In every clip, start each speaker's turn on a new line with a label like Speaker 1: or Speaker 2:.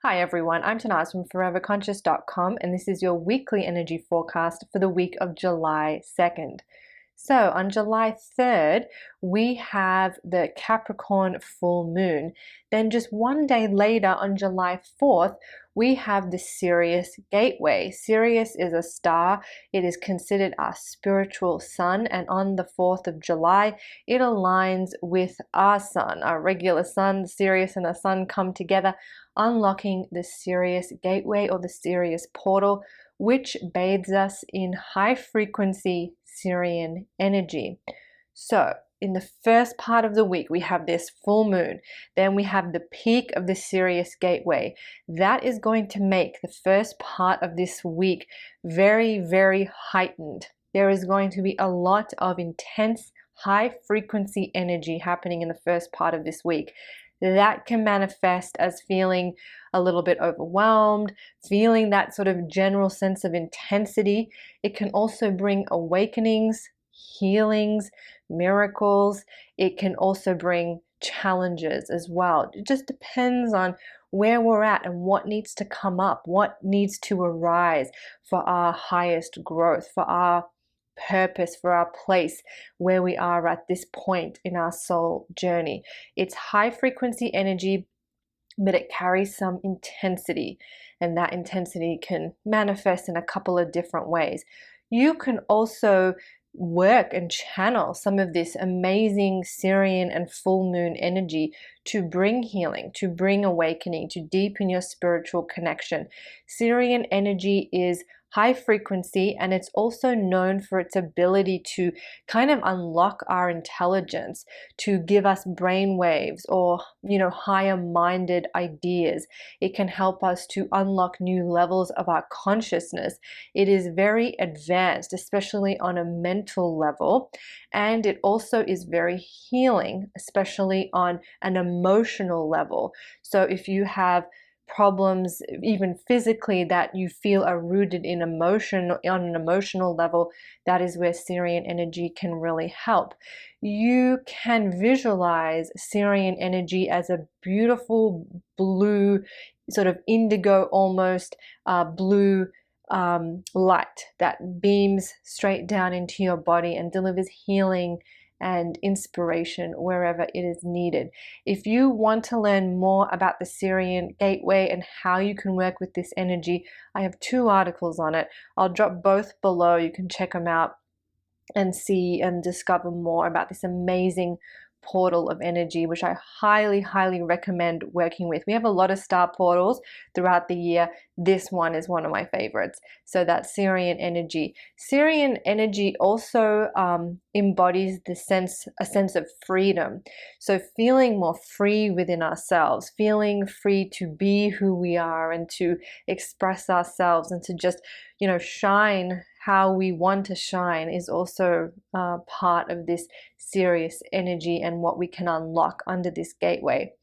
Speaker 1: Hi everyone, I'm Tanaaz from foreverconscious.com and this is your weekly energy forecast for the week of July 2nd. So on July 3rd, we have the Capricorn full moon. Then just one day later on July 4th, we have the Sirius Gateway. Sirius is a star. It is considered our spiritual sun, and on the 4th of July, it aligns with our sun, our regular sun. Sirius and the sun come together, unlocking the Sirius Gateway or the Sirius portal, which bathes us in high frequency Syrian energy. So in the first part of the week, we have this full moon. Then we have the peak of the Sirius Gateway. That is going to make the first part of this week very, very heightened. There is going to be a lot of intense, high frequency energy happening in the first part of this week. That can manifest as feeling a little bit overwhelmed, feeling that sort of general sense of intensity. It can also bring awakenings, healings, miracles. It can also bring challenges as well. It just depends on where we're at and what needs to come up, what needs to arise for our highest growth, for our purpose, for our place where we are at this point in our soul journey. It's high frequency energy, but it carries some intensity, and that intensity can manifest in a couple of different ways. You can also work and channel some of this amazing Syrian and full moon energy to bring healing, to bring awakening, to deepen your spiritual connection. Syrian energy is high frequency, and it's also known for its ability to kind of unlock our intelligence, to give us brain waves or, higher minded ideas. It can help us to unlock new levels of our consciousness. It is very advanced, especially on a mental level, and it also is very healing, especially on an emotional level. So if you have problems even physically that you feel are rooted in emotion, on an emotional level, that is where Syrian energy can really help. You can visualize Syrian energy as a beautiful blue, sort of indigo almost, blue light that beams straight down into your body and delivers healing and inspiration wherever it is needed. If you want to learn more about the Syrian Gateway and how you can work with this energy, I have 2 articles on it. I'll drop both below. You can check them out and see and discover more about this amazing portal of energy, which I highly, highly recommend working with. We have a lot of star portals throughout the year. This one is one of my favorites. So that's Syrian energy. Syrian energy also embodies a sense of freedom. So feeling more free within ourselves, feeling free to be who we are and to express ourselves and to just, shine how we want to shine is also part of this Sirius energy and what we can unlock under this gateway.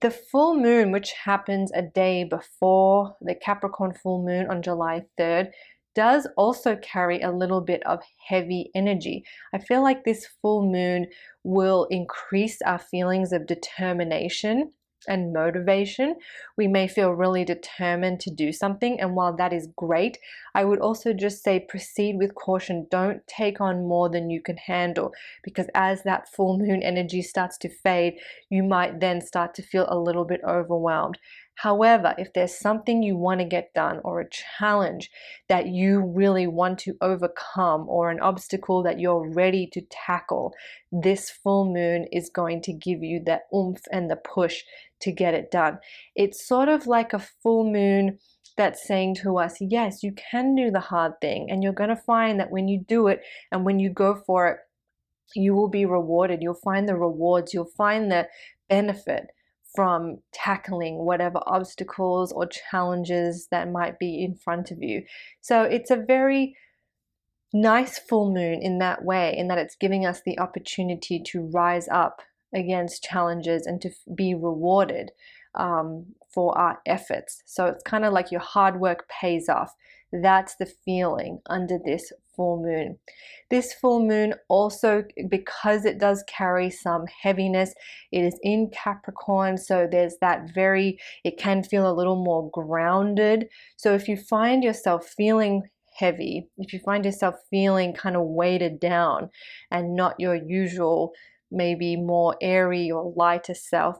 Speaker 1: The full moon, which happens a day before the Capricorn full moon on July 3rd, does also carry a little bit of heavy energy. I feel like this full moon will increase our feelings of determination and motivation. We may feel really determined to do something, and while that is great, I would also just say proceed with caution. Don't take on more than you can handle, because as that full moon energy starts to fade, you might then start to feel a little bit overwhelmed. However, if there's something you want to get done, or a challenge that you really want to overcome, or an obstacle that you're ready to tackle, this full moon is going to give you that oomph and the push to get it done. It's sort of like a full moon that's saying to us, yes, you can do the hard thing, and you're going to find that when you do it and when you go for it, you will be rewarded. You'll find the rewards, you'll find the benefit from tackling whatever obstacles or challenges that might be in front of you. So it's a very nice full moon in that way, in that it's giving us the opportunity to rise up against challenges and to be rewarded for our efforts. So it's kind of like your hard work pays off. That's the feeling under this full moon. This full moon also, because it does carry some heaviness, it is in Capricorn, so there's that it can feel a little more grounded. So if you find yourself feeling heavy, if you find yourself feeling kind of weighted down and not your usual, maybe more airy or lighter self,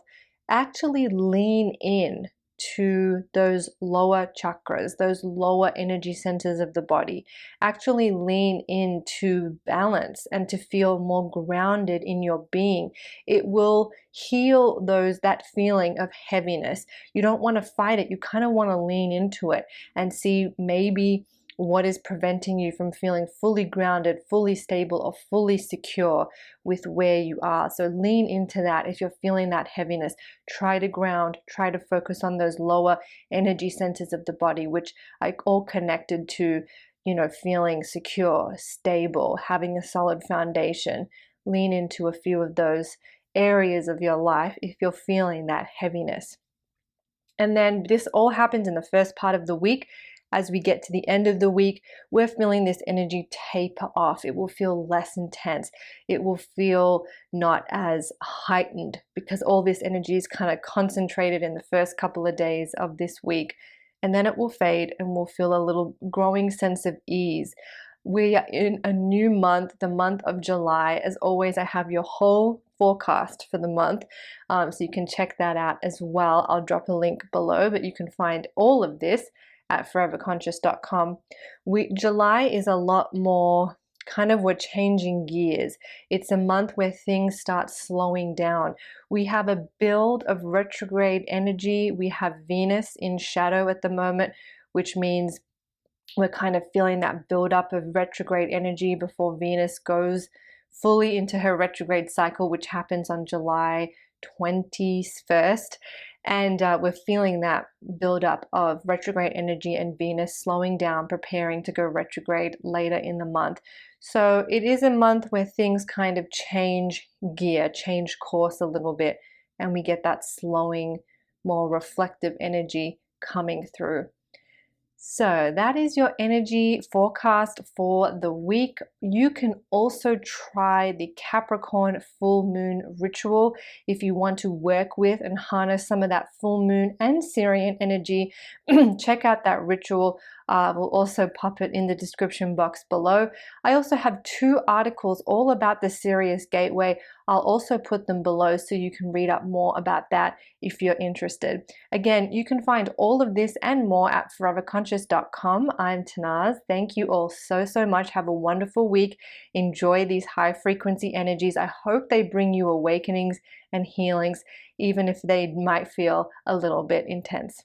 Speaker 1: actually lean in to those lower chakras, those lower energy centers of the body. Actually lean into balance and to feel more grounded in your being. It will heal that feeling of heaviness. You don't want to fight it. You kind of want to lean into it and see maybe what is preventing you from feeling fully grounded, fully stable, or fully secure with where you are. So lean into that. If you're feeling that heaviness, try to ground, try to focus on those lower energy centers of the body, which are all connected to, feeling secure, stable, having a solid foundation. Lean into a few of those areas of your life if you're feeling that heaviness. And then this all happens in the first part of the week. As we get to the end of the week, we're feeling this energy taper off. It will feel less intense. It will feel not as heightened because all this energy is kind of concentrated in the first couple of days of this week. And then it will fade and we'll feel a little growing sense of ease. We are in a new month, the month of July. As always, I have your whole forecast for the month, so you can check that out as well. I'll drop a link below, but you can find all of this at foreverconscious.com. July is a lot more we're changing gears. It's a month where things start slowing down. We have a build of retrograde energy. We have Venus in shadow at the moment, which means we're kind of feeling that buildup of retrograde energy before Venus goes fully into her retrograde cycle, which happens on July 21st. And we're feeling that buildup of retrograde energy and Venus slowing down, preparing to go retrograde later in the month. So it is a month where things kind of change gear, change course a little bit, and we get that slowing, more reflective energy coming through. So that is your energy forecast for the week. You can also try the Capricorn full moon ritual if you want to work with and harness some of that full moon and Syrian energy. Check out that ritual. We'll also pop it in the description box below. I also have 2 articles all about the Sirius Gateway. I'll also put them below so you can read up more about that if you're interested. Again, you can find all of this and more at foreverconscious.com. I'm Tanaaz. Thank you all so much. Have a wonderful week. Enjoy these high frequency energies. I hope they bring you awakenings and healings, even if they might feel a little bit intense.